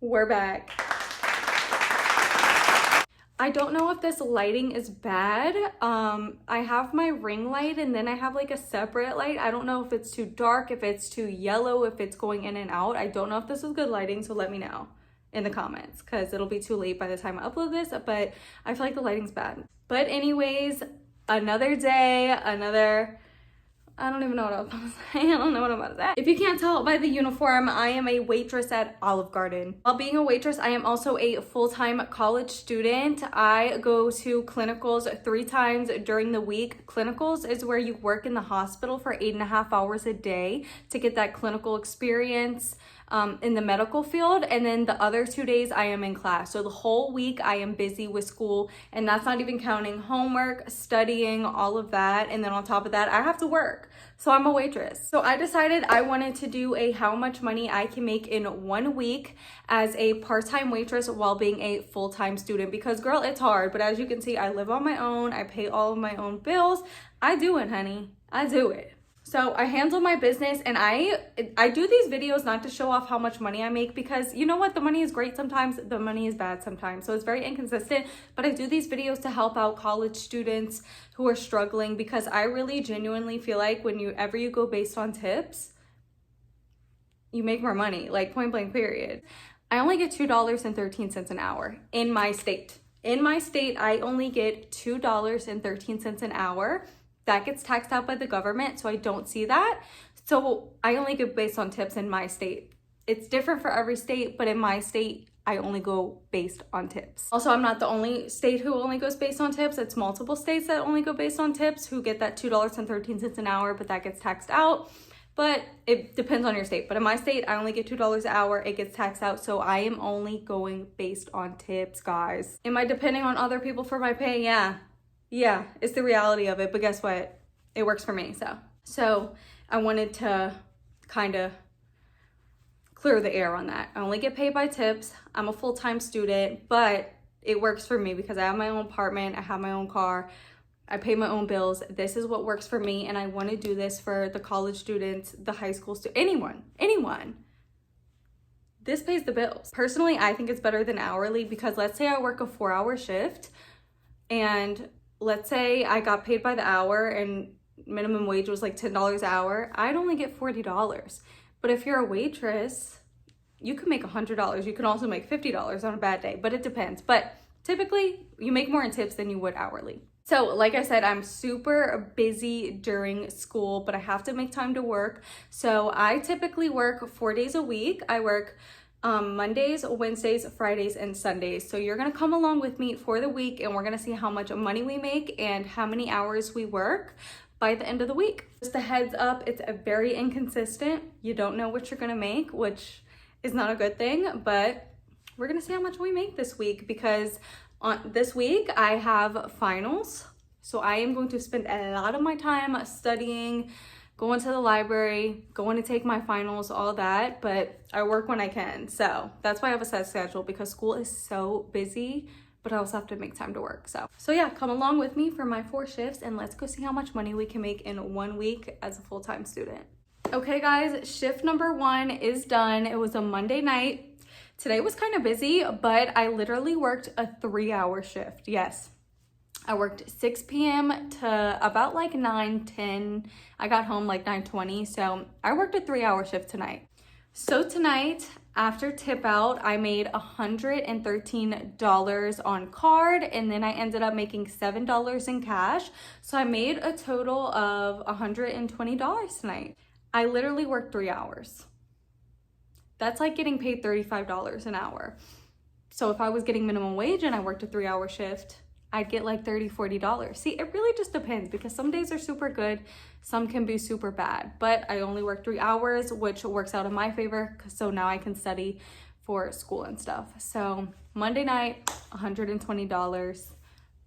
We're back. I don't know if this lighting is bad. I have my ring light and then I have like a separate light. I don't know if it's too dark, if it's too yellow, if it's going in and out. I don't know if this is good lighting, so let me know in the comments because it'll be too late by the time I upload this, but I feel like the lighting's bad. But anyways, another day, I don't even know what I was about to say. I don't know what I'm about to say. If you can't tell by the uniform, I am a waitress at Olive Garden. While being a waitress, I am also a full-time college student. I go to clinicals 3 times during the week. Clinicals is where you work in the hospital for 8.5 hours a day to get that clinical experience in the medical field, and then the other 2 days I am in class. So the whole week I am busy with school, and that's not even counting homework, studying, all of that. And then on top of that, I have to work. So I'm a waitress. So I decided I wanted to do a how much money I can make in 1 week as a part-time waitress while being a full-time student, because girl, it's hard. But as you can see, I live on my own. I pay all of my own bills. I do it, honey. I do it. So I handle my business, and I do these videos not to show off how much money I make, because you know what, the money is great sometimes, the money is bad sometimes, so it's very inconsistent. But I do these videos to help out college students who are struggling, because I really genuinely feel like whenever you go based on tips, you make more money, like point blank period. I only get $2.13 an hour in my state. In my state, I only get $2.13 an hour. That gets taxed out by the government, so I don't see that. So I only go based on tips in my state. It's different for every state, but in my state, I only go based on tips. Also, I'm not the only state who only goes based on tips. It's multiple states that only go based on tips who get that $2.13 an hour, but that gets taxed out. But it depends on your state. But in my state, I only get $2 an hour. It gets taxed out. So I am only going based on tips, guys. Am I depending on other people for my pay? Yeah, it's the reality of it, but guess what? It works for me, so I wanted to kind of clear the air on that. I only get paid by tips. I'm a full-time student, but it works for me because I have my own apartment, I have my own car, I pay my own bills. This is what works for me, and I want to do this for the college students, the high school students, anyone. This pays the bills. Personally, I think it's better than hourly, because let's say I work a 4-hour shift, and let's say I got paid by the hour and minimum wage was like $10 an hour, I'd only get $40. But if you're a waitress, you can make $100. You can also make $50 on a bad day, but it depends. But typically you make more in tips than you would hourly. So like I said, I'm super busy during school, but I have to make time to work. So I typically work 4 days a week. I work Mondays, Wednesdays, Fridays, and Sundays. So you're gonna come along with me for the week, and we're gonna see how much money we make and how many hours we work by the end of the week. Just a heads up, it's a very inconsistent. You don't know what you're gonna make, which is not a good thing, but we're gonna see how much we make this week, because this week I have finals. So I am going to spend a lot of my time studying, going to the library, going to take my finals, all that, but I work when I can. So that's why I have a set schedule, because school is so busy, but I also have to make time to work. So yeah, come along with me for my 4 shifts, and let's go see how much money we can make in 1 week as a full-time student. Okay guys, shift number 1 is done. It was a Monday night. Today was kind of busy, but I literally worked a 3-hour shift. Yes. I worked 6 p.m. to about like 9:10. I got home like 9:20. So I worked a 3-hour shift tonight. So tonight, after tip out, I made $113 on card, and then I ended up making $7 in cash. So I made a total of $120 tonight. I literally worked 3 hours. That's like getting paid $35 an hour. So if I was getting minimum wage and I worked a 3-hour shift, I'd get like $30, $40. See, it really just depends, because some days are super good, some can be super bad, but I only work 3 hours, which works out in my favor, so now I can study for school and stuff. So Monday night, $120,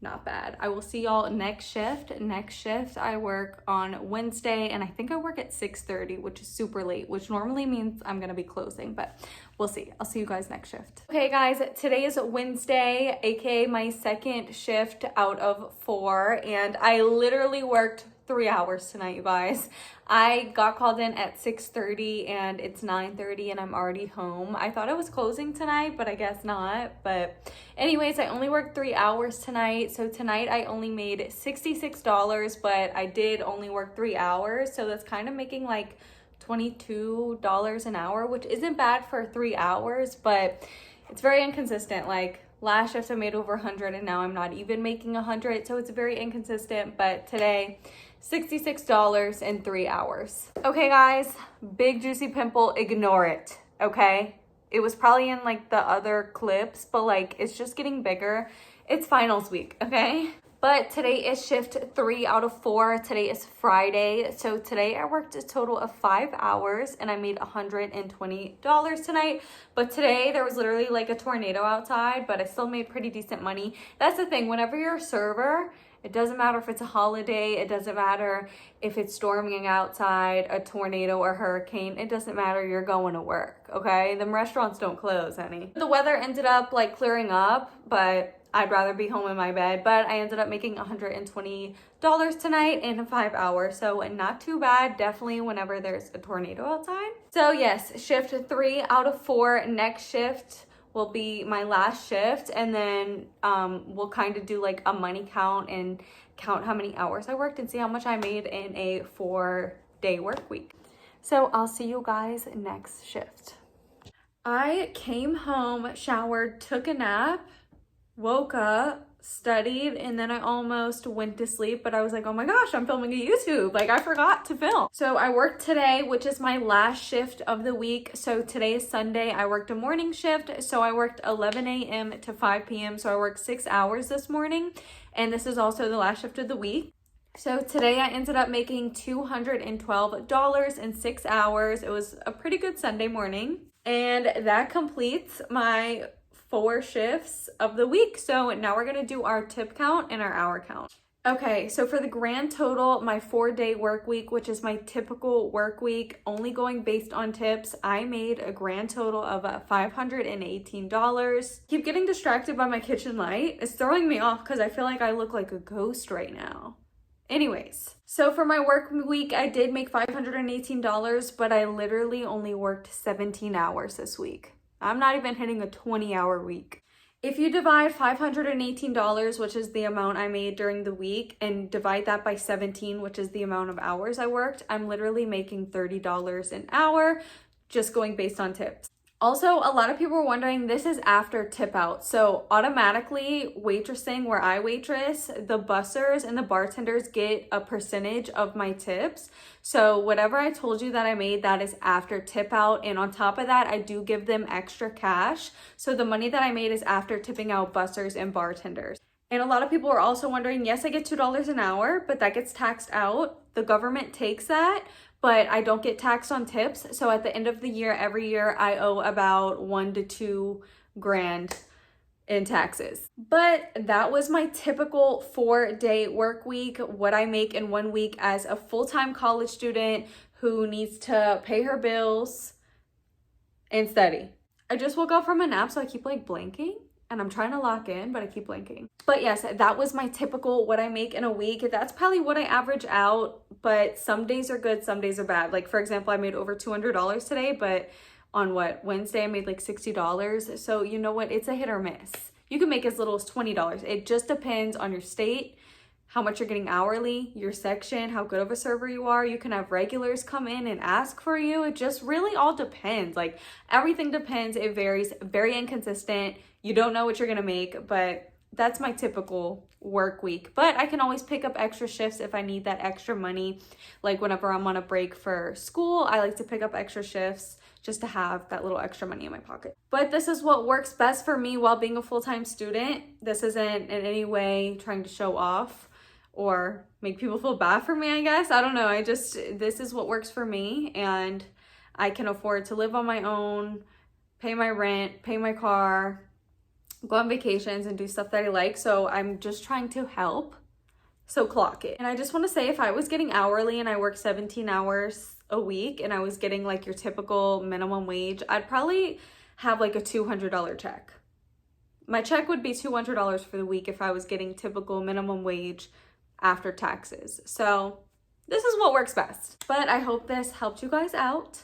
not bad. I will see y'all next shift. Next shift, I work on Wednesday, and I think I work at 6:30, which is super late, which normally means I'm gonna be closing, but we'll see. I'll see you guys next shift. Okay guys, today is Wednesday, aka my second shift out of 4, and I literally worked 3 hours tonight, you guys. I got called in at 6:30 and it's 9:30 and I'm already home. I thought it was closing tonight, but I guess not. But anyways, I only worked 3 hours tonight. So tonight I only made $66, but I did only work 3 hours. So that's kind of making like $22 an hour, which isn't bad for 3 hours, but it's very inconsistent. Like last shift I made over 100 and now I'm not even making 100. So it's very inconsistent, but today $66 in 3 hours. Okay guys, big juicy pimple, ignore it, okay? It was probably in like the other clips, but like it's just getting bigger. It's finals week, okay? But today is shift 3 out of 4. Today is Friday. So today I worked a total of 5 hours and I made $120 tonight. But today there was literally like a tornado outside, but I still made pretty decent money. That's the thing, whenever you're a server, it doesn't matter if it's a holiday, it doesn't matter if it's storming outside, a tornado or hurricane, it doesn't matter, you're going to work, okay? Them restaurants don't close, honey. The weather ended up like clearing up, but I'd rather be home in my bed, but I ended up making $120 tonight in 5 hours, so not too bad, definitely whenever there's a tornado outside. So yes, shift 3 out of 4, next shift will be my last shift, and then we'll kind of do like a money count and count how many hours I worked and see how much I made in a 4-day work week. So I'll see you guys next shift. I came home, showered, took a nap, woke up, studied, and then I almost went to sleep, but I was like, oh my gosh, I'm filming a YouTube. Like I forgot to film. So I worked today, which is my last shift of the week. So today is Sunday. I worked a morning shift. So I worked 11 a.m. to 5 p.m. So I worked 6 hours this morning. And this is also the last shift of the week. So today I ended up making $212 in 6 hours. It was a pretty good Sunday morning. And that completes my 4 shifts of the week. So now we're gonna do our tip count and our hour count. Okay, so for the grand total, my 4-day work week, which is my typical work week, only going based on tips, I made a grand total of $518. Keep getting distracted by my kitchen light. It's throwing me off because I feel like I look like a ghost right now. Anyways, so for my work week, I did make $518, but I literally only worked 17 hours this week. I'm not even hitting a 20-hour week. If you divide $518, which is the amount I made during the week, and divide that by 17, which is the amount of hours I worked, I'm literally making $30 an hour, just going based on tips. Also, a lot of people were wondering, this is after tip out. So automatically waitressing where I waitress, the bussers and the bartenders get a percentage of my tips. So whatever I told you that I made, that is after tip out. And on top of that, I do give them extra cash. So the money that I made is after tipping out bussers and bartenders. And a lot of people are also wondering, yes, I get $2 an hour, but that gets taxed out. The government takes that, but I don't get taxed on tips. So at the end of the year, every year, I owe about $1 to $2 grand in taxes. But that was my typical 4-day work week, what I make in 1 week as a full-time college student who needs to pay her bills and study. I just woke up from a nap, so I keep like blinking. And I'm trying to lock in, but I keep blinking. But yes, that was my typical what I make in a week. That's probably what I average out, but some days are good, some days are bad. Like for example, I made over $200 today, but on Wednesday I made like $60. So you know what, it's a hit or miss. You can make as little as $20. It just depends on your state, how much you're getting hourly, your section, how good of a server you are. You can have regulars come in and ask for you. It just really all depends. Like everything depends. It varies, very inconsistent. You don't know what you're gonna make, but that's my typical work week. But I can always pick up extra shifts if I need that extra money. Like whenever I'm on a break for school, I like to pick up extra shifts just to have that little extra money in my pocket. But this is what works best for me while being a full-time student. This isn't in any way trying to show off or make people feel bad for me, I guess. I don't know. This is what works for me, and I can afford to live on my own, pay my rent, pay my car, go on vacations and do stuff that I like. So I'm just trying to help. So clock it. And I just want to say, if I was getting hourly and I work 17 hours a week and I was getting like your typical minimum wage, I'd probably have like a $200 check. My check would be $200 for the week if I was getting typical minimum wage after taxes. So this is what works best. But I hope this helped you guys out.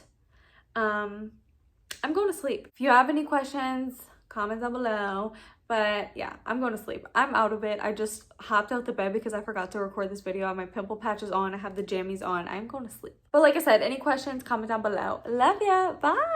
I'm going to sleep. If you have any questions, comment down below. But yeah, I'm going to sleep. I'm out of it. I just hopped out the bed because I forgot to record this video. I have my pimple patches on. I have the jammies on. I'm going to sleep. But like I said, any questions, comment down below. Love ya. Bye.